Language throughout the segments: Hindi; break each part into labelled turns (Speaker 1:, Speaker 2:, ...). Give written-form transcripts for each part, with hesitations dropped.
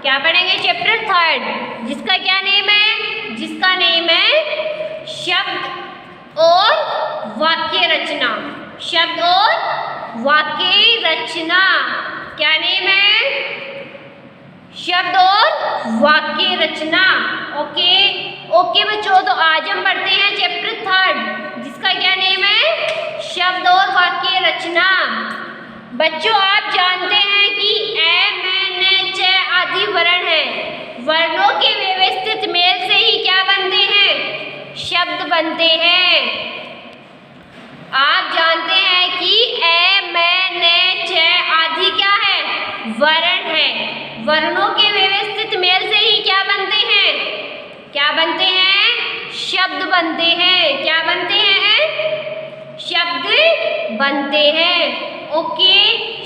Speaker 1: क्या पढ़ेंगे? चैप्टर 3 जिसका क्या नेम है? जिसका नेम है शब्द और वाक्य रचना। शब्द और वाक्य रचना। क्या नेम है? शब्द और वाक्य रचना। ओके ओके बच्चों, तो आज हम पढ़ते हैं चैप्टर 3 जिसका क्या नेम है? शब्द और वाक्य रचना। बच्चों आप जानते हैं कि ए, मैं, न, च आदि वर्ण हैं। वर्णों के व्यवस्थित मेल से ही क्या बनते हैं? शब्द बनते हैं। आप जानते हैं कि ए, मैं, न, च आदि क्या है? वर्ण है। वर्णों के व्यवस्थित मेल से ही क्या बनते हैं? क्या बनते हैं? शब्द बनते हैं। क्या बनते हैं? शब्द बनते हैं। ओके,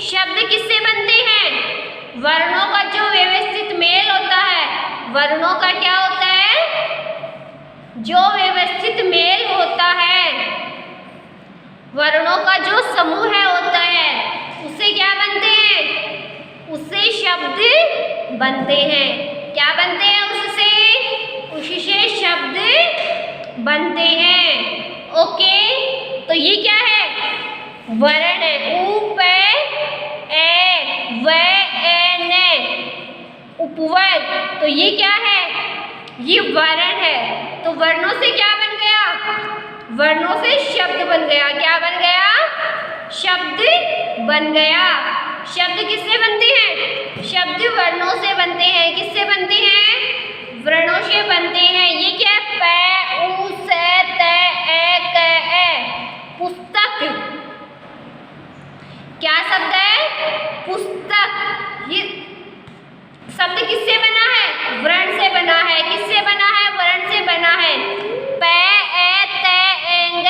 Speaker 1: शब्द किससे बनते हैं? वर्णों का जो व्यवस्थित मेल होता है, वर्णों का क्या होता है? जो व्यवस्थित मेल होता है, वर्णों का जो समूह है होता है, उससे क्या बनते हैं? उससे शब्द बनते हैं। क्या बनते हैं? उससे शब्द बनते हैं। ओके, तो ये क्या है? वर्ण है। उ, प, ए, व, ए, न उपवर्ण। तो ये क्या है? ये वर्ण है। तो वर्णों से क्या बन गया? वर्णों से शब्द बन गया। क्या बन गया? शब्द बन गया। शब्द किससे बनते हैं? शब्द वर्णों से बनते हैं। किससे बनते हैं? वर्णों से बनते हैं। ये क्या है? प, उ, स, त, ए, क, ए। पुस्तक क्या शब्द है? पुस्तक। ये शब्द किससे बना है? वर्ण से बना है। किससे बना है? वर्ण से बना है। प, ए, त, एंग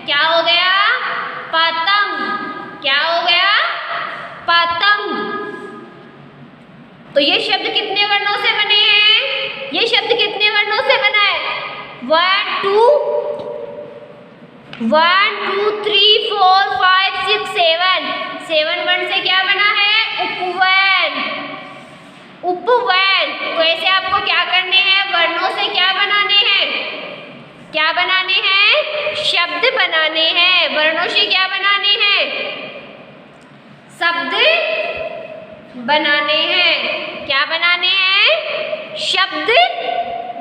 Speaker 1: क्या हो गया? पतंग। क्या हो गया? पतंग। तो ये शब्द कितने वर्णों से बने हैं? ये शब्द कितने वर्णों से बना है? 1 2 3 4 5 6 7 वर्ण से क्या बना है? उपवर्ण। उपवर्ण। तो ऐसे आपको क्या करने हैं? वर्णों से क्या बनाने हैं? क्या बनाने हैं? शब्द बनाने हैं। वर्णों से क्या बनाने हैं? शब्द बनाने हैं। क्या बनाने हैं? शब्द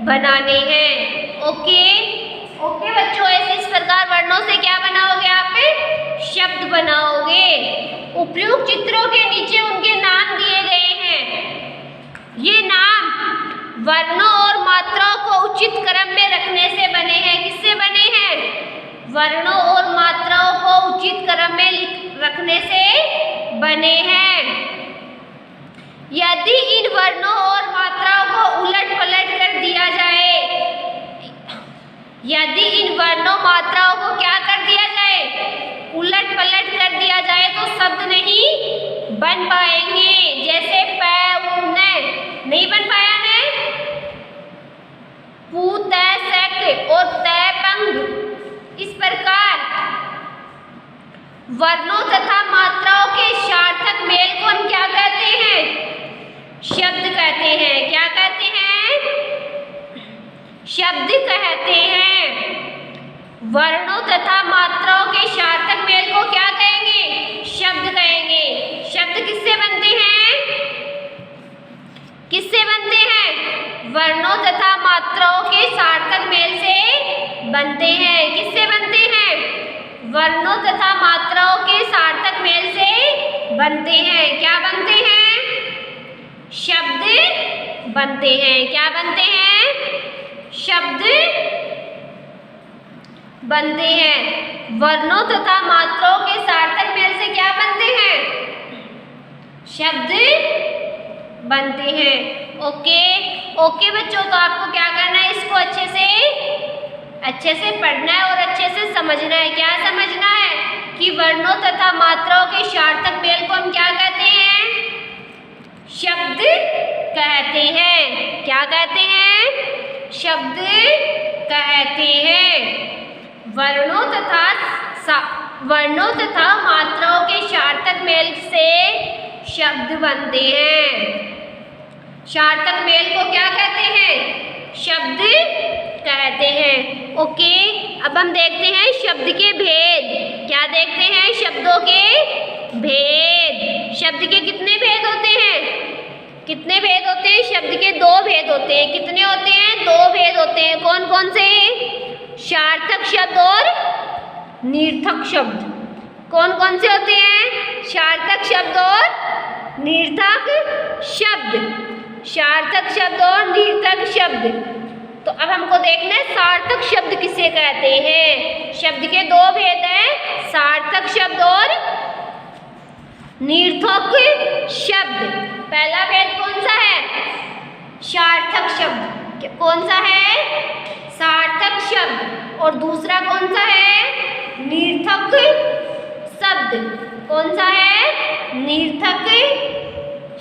Speaker 1: बनाने हैं। ओके ओके बच्चों, ऐसे इस प्रकार वर्णों से क्या बनाओगे? आप शब्द बनाओगे। उपयुक्त चित्रों के नीचे उनके नाम दिए गए हैं। ये नाम वर्णों और मात्राओं को उचित क्रम में रखने से बने हैं। किससे बने हैं? वर्णों और मात्राओं को उचित क्रम में रखने से बने हैं। यदि इन वर्णों और मात्राओं को उलट पलट कर दिया जाए, यदि इन वर्णों मात्राओं को क्या कर दिया जाए? उलट पलट कर दिया जाए तो शब्द नहीं बन पाएंगे। जैसे प, उ, न नहीं बन पाया ने, पू, त, सक और त, पंग। इस प्रकार वर्णों तथा मात्राओं के सार्थक मेल को हम क्या कहते हैं? शब्द कहते हैं। क्या कहते हैं? शब्द कहते हैं। वर्णों तथा मात्राओं के सार्थक मेल को क्या कहेंगे? शब्द कहेंगे। शब्द किससे बनते हैं? किससे बनते हैं? वर्णों तथा मात्राओं के सार्थक मेल से बनते हैं। किससे बनते हैं? वर्णों तथा मात्राओं के सार्थक मेल से बनते हैं। क्या बनते हैं? शब्द बनते हैं। क्या बनते हैं? शब्द बनते हैं। वर्णों तथा मात्राओं के सार्थक मेल से क्या बनते हैं? शब्द बनते हैं। ओके ओके बच्चों, तो आपको क्या करना है? इसको अच्छे से पढ़ना है और अच्छे से समझना है। क्या समझना है? कि वर्णों तथा मात्राओं के सार्थक मेल को हम क्या कहते हैं? शब्द कहते हैं। क्या कहते हैं? शब्द कहते हैं। वर्णों तथा मात्राओं के सार्थक मेल से शब्द बनते हैं। सार्थक मेल को क्या कहते हैं? शब्द कहते हैं। ओके, अब हम देखते हैं शब्द के भेद। क्या देखते हैं? शब्दों के भेद। शब्द के कितने भेद होते हैं? कितने भेद होते हैं? शब्द के 2 भेद होते हैं। कितने होते हैं? 2 भेद होते हैं। कौन कौन से? सार्थक शब्द और निर्थक शब्द। कौन कौन से होते हैं? सार्थक शब्द और निर्थक शब्द। सार्थक शब्द और निर्थक शब्द। तो अब हमको देखना है सार्थक शब्द किसे कहते हैं। शब्द के 2 भेद हैं, सार्थक शब्द और निर्थक शब्द। पहला भेद कौन सा है? सार्थक शब्द। कौन सा है? सार्थक शब्द। और दूसरा कौन सा है? निर्थक शब्द। कौन सा है? निर्थक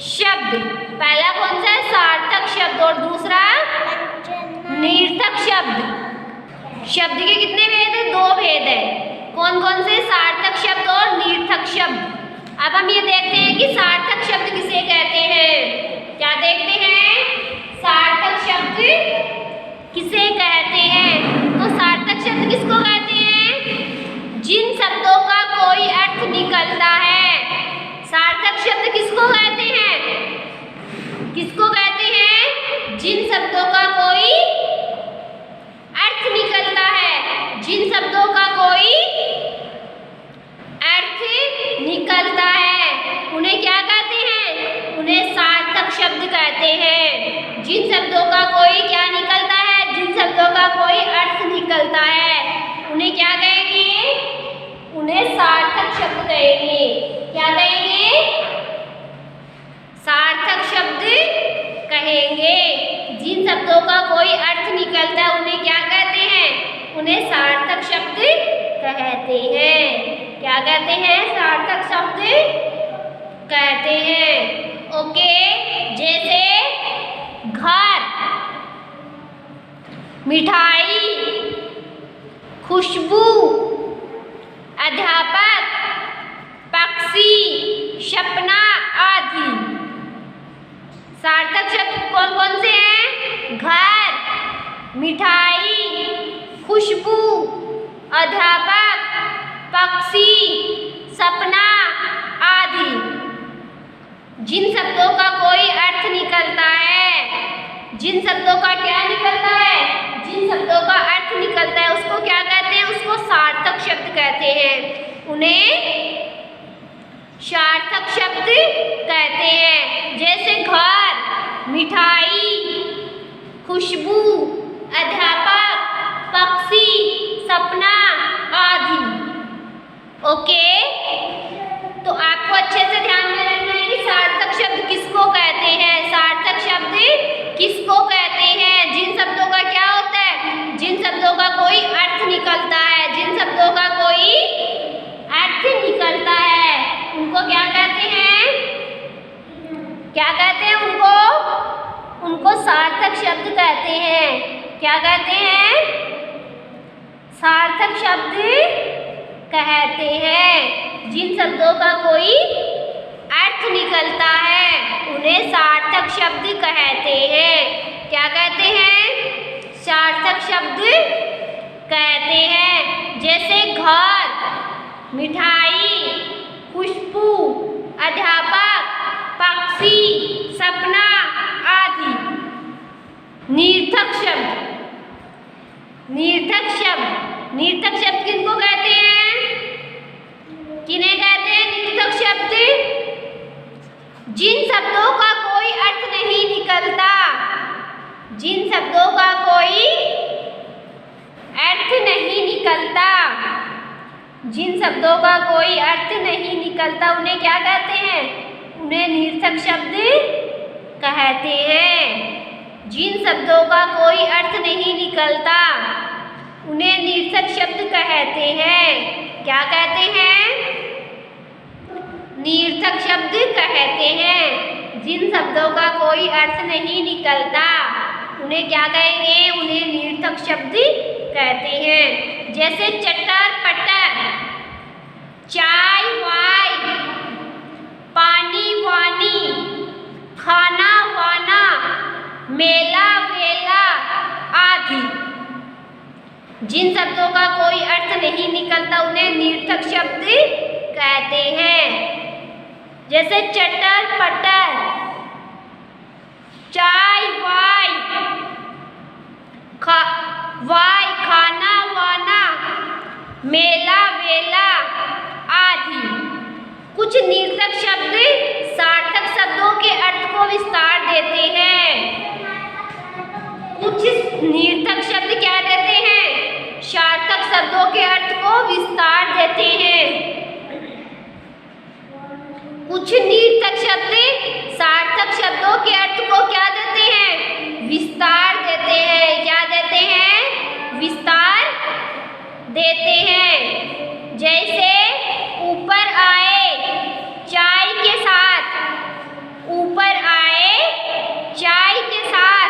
Speaker 1: शब्द। पहला कौन सा है? सार्थक शब्द और दूसरा निर्थक शब्द। शब्द के कितने भेद हैं? 2 भेद है। कौन कौन से? सार्थक शब्द और निर्थक शब्द। अब हम ये देखते हैं कि सार्थक शब्द किसे कहते हैं। क्या देखते हैं? सार्थक शब्द किसे कहते हैं? तो सार्थक शब्द किसको कहते हैं? जिन शब्दों का कोई अर्थ निकलता है। सार्थक शब्द किसको कहते हैं? किसको कहते हैं? जिन शब्दों का कोई अर्थ निकलता है। जिन शब्दों का कोई अर्थ निकलता है उन्हें क्या कहते हैं? उन्हें सार्थक शब्द कहते हैं। जिन शब्दों का कोई क्या निकलता है? जिन शब्दों का कोई अर्थ निकलता है उन्हें क्या कहेंगे? उन्हें सार्थक शब्द कहेंगे। क्या कहेंगे? सार्थक शब्द कहेंगे। जिन शब्दों का कोई अर्थ निकलता है उन्हें क्या कहते हैं? उन्हें सार्थक शब्द कहते हैं। क्या कहते हैं? सार्थक शब्द कहते हैं। ओके, जैसे घर, मिठाई, खुशबू, अध्यापक, पक्षी, सपना आदि। सार्थक शब्द कौन कौन से हैं? घर, मिठाई, खुशबू, अध्यापक, पक्षी, सपना आदि। जिन शब्दों का कोई अर्थ निकलता है। जिन शब्दों का क्या निकलता है? जिन शब्दों का अर्थ निकलता है उसको क्या कहते हैं? उसको सार्थक शब्द कहते हैं। उन्हें सार्थक शब्द कहते हैं। जैसे घर, मिठाई, खुशबू, अध्यापक, पक्षी, सपना आदि। ओके, तो आपको अच्छे से ध्यान में रखना है कि सार्थक शब्द किसको कहते हैं। सार्थक शब्द किसको कहते हैं? जिन शब्दों का क्या होता है? जिन शब्दों का कोई अर्थ निकलता है। जिन शब्दों का कोई अर्थ निकलता है उनको क्या कहते हैं? क्या कहते हैं उनको? उनको सार्थक शब्द कहते हैं। क्या कहते हैं? सार्थक शब्द कहते हैं। जिन शब्दों का कोई अर्थ निकलता है उन्हें सार्थक शब्द कहते हैं। क्या कहते हैं? सार्थक शब्द कहते हैं। जैसे घर, मिठाई, खुशबू, अध्यापक, पक्षी, सपना आदि। निर्थक शब्द। निर्थक शब्द। निर्थक शब्द किनको कहते हैं? किन्हें कहते हैं निर्थक शब्द? जिन शब्दों का कोई अर्थ नहीं निकलता। जिन शब्दों का कोई अर्थ नहीं निकलता। जिन शब्दों का कोई अर्थ नहीं निकलता उन्हें क्या कहते हैं? उन्हें निर्थक शब्द कहते हैं। जिन शब्दों का कोई अर्थ नहीं निकलता उन्हें निर्थक शब्द कहते हैं। क्या कहते हैं? निर्थक शब्द कहते हैं। जिन शब्दों का कोई अर्थ नहीं निकलता उन्हें क्या कहेंगे? उन्हें निर्थक शब्द कहते हैं। जैसे चटर पटर, चाय वाय, पानी वानी, खाना वाना मेला, वेला आदि। जिन शब्दों का कोई अर्थ नहीं निकलता उन्हें निर्थक शब्द कहते हैं। जैसे चटर पटर, चाय वाय, वाय खाना वाना, मेला वेला आदि। कुछ निर्थक शब्द सार्थक शब्दों के अर्थ को विस्तार देते हैं। कुछ निर्थक शब्द क्या देते हैं? सार्थक शब्दों के अर्थ को विस्तार देते हैं। कुछ निर्थक शब्द सार्थक शब्दों के अर्थ को क्या देते हैं? विस्तार देते हैं। क्या देते हैं? विस्तार देते हैं। जैसे ऊपर आए चाय के साथ, ऊपर आए चाय के साथ,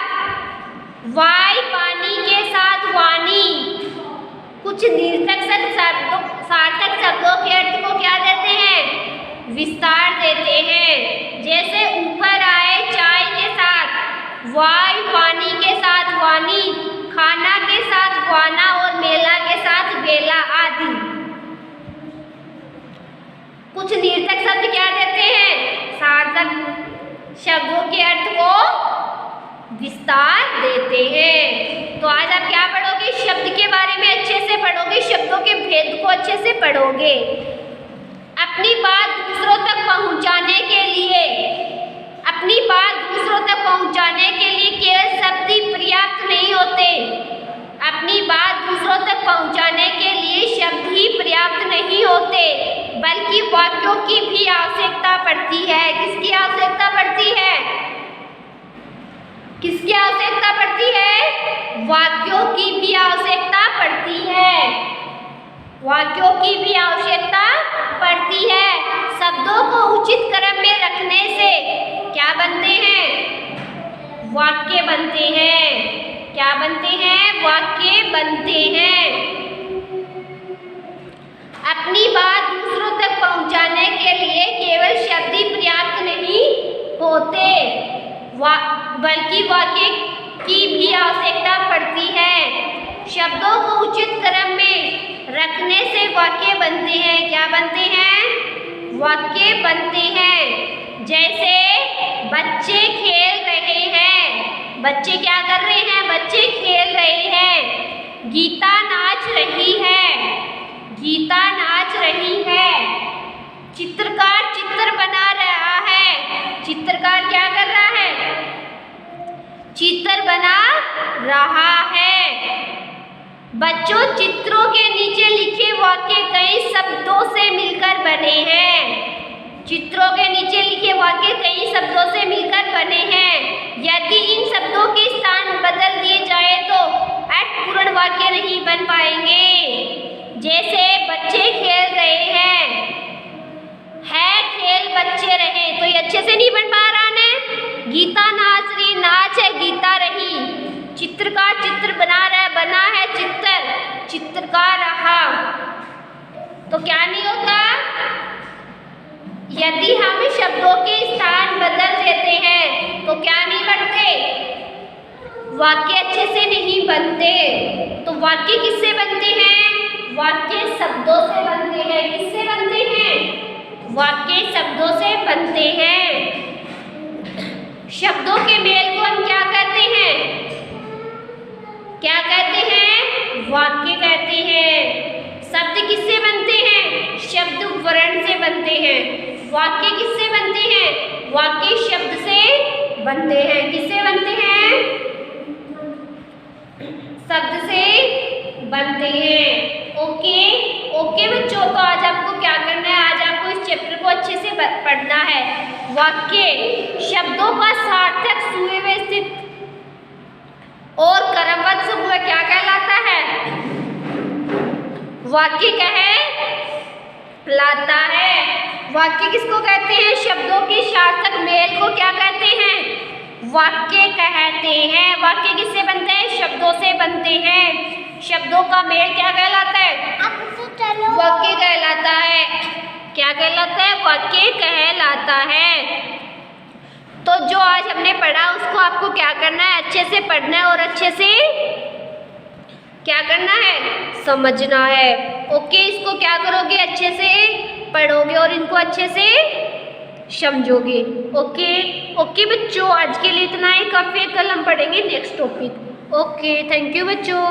Speaker 1: वाय पानी के साथ वानी। कुछ निर्थक शब्दों सार्थक शब्दों के अर्थ को क्या देते हैं? विस्तार देते हैं। जैसे ऊपर आए चाय के साथ, वाय पानी के साथ वानी, खाना के साथ वाना और मेला के साथ वेला आदि। कुछ निर्थक शब्द क्या देते हैं? सार्थक शब्दों के अर्थ को विस्तार देते हैं। तो आज आप क्या पढ़ोगे? शब्द के बारे में अच्छे से पढ़ोगे, शब्दों के भेद को अच्छे से पढ़ोगे। अपनी बात दूसरों तक पहुंचाने के लिए, अपनी बात दूसरों तक पहुंचाने के लिए केवल शब्द ही पर्याप्त नहीं होते। अपनी बात दूसरों तक पहुंचाने के लिए शब्द ही पर्याप्त नहीं होते, बल्कि वाक्यों की भी आवश्यकता पड़ती है। किसकी आवश्यकता पड़ती है? किसकी आवश्यकता पड़ती है? वाक्यों की भी आवश्यकता पड़ती है। वाक्यों की भी आवश्यकता पड़ती है। शब्दों को उचित क्रम में रखने से क्या बनते हैं? वाक्य बनते हैं। क्या बनते हैं? वाक्य बनते हैं। अपनी बात दूसरों तक पहुंचाने के लिए केवल शब्द ही पर्याप्त नहीं होते, बल्कि वाक्य की भी आवश्यकता पड़ती है। शब्दों को उचित क्रम में रखने से वाक्य बनते हैं। क्या बनते हैं? वाक्य बनते हैं। जैसे बच्चे खेल रहे हैं। बच्चे क्या कर रहे हैं? बच्चे खेल रहे हैं। गीता नाच रही है। गीता नाच रही है। चित्रकार चित्र बना रहा है। चित्रकार क्या कर रहा है? चित्र बना रहा है। बच्चों, चित्रों के नीचे लिखे वाक्य कई शब्दों से मिलकर बने हैं। चित्रों के नीचे लिखे वाक्य कई शब्दों से मिलकर बने हैं। यदि इन शब्दों के स्थान बदल दिए जाए तो अर्थपूर्ण वाक्य नहीं बन पाएंगे। जैसे बच्चे खेल रहे हैं, है खेल बच्चे रहे, तो ये अच्छे से नहीं बन पा रहा है। गीता नाच रही, नाच है गीता रही। चित्रकार चित्र बना रहा है, बना है चित्र, चित्रकार रहा। तो क्या नहीं होता? यदि हम शब्दों के स्थान बदल देते हैं तो क्या नहीं बनते? वाक्य अच्छे से नहीं बनते। तो वाक्य किससे बनते हैं? वाक्य शब्दों से बनते हैं। किससे बनते हैं? वाक्य शब्दों से बनते हैं। शब्दों के मेल को हम क्या कहते हैं? क्या कहते हैं? वाक्य कहते हैं। शब्द किससे बनते हैं? शब्द वर्ण से बनते हैं। वाक्य किससे बनते हैं? वाक्य शब्द से बनते हैं। किससे बनते हैं? शब्द से बनते हैं। ओके बच्चों, तो आज आपको क्या करना है? आज आपको इस चैप्टर को अच्छे से पढ़ना है। वाक्य शब्दों का सार्थक, सुव्यवस्थित और क्रमबद्ध समूह क्या कहलाता है? वाक्य कहलाता है। वाक्य किसको कहते हैं? शब्दों के सार्थक मेल को क्या कहते हैं? वाक्य कहते हैं। वाक्य किससे बनते हैं? शब्दों से बनते हैं। शब्दों का मेल क्या कहलाता है? वाक्य कहलाता है। क्या कहलाता है? वाक्य कहलाता है। तो जो आज हमने पढ़ा उसको आपको क्या करना है? पढ़ना है और अच्छे से क्या करना है, समझना है। ओके, इसको क्या करोगे, अच्छे से पढ़ोगे और इनको अच्छे से समझोगे। ओके ओके बच्चों, आज के लिए इतना ही काफ़ी है। कल हम पढ़ेंगे next topic. Okay, thank you बच्चों।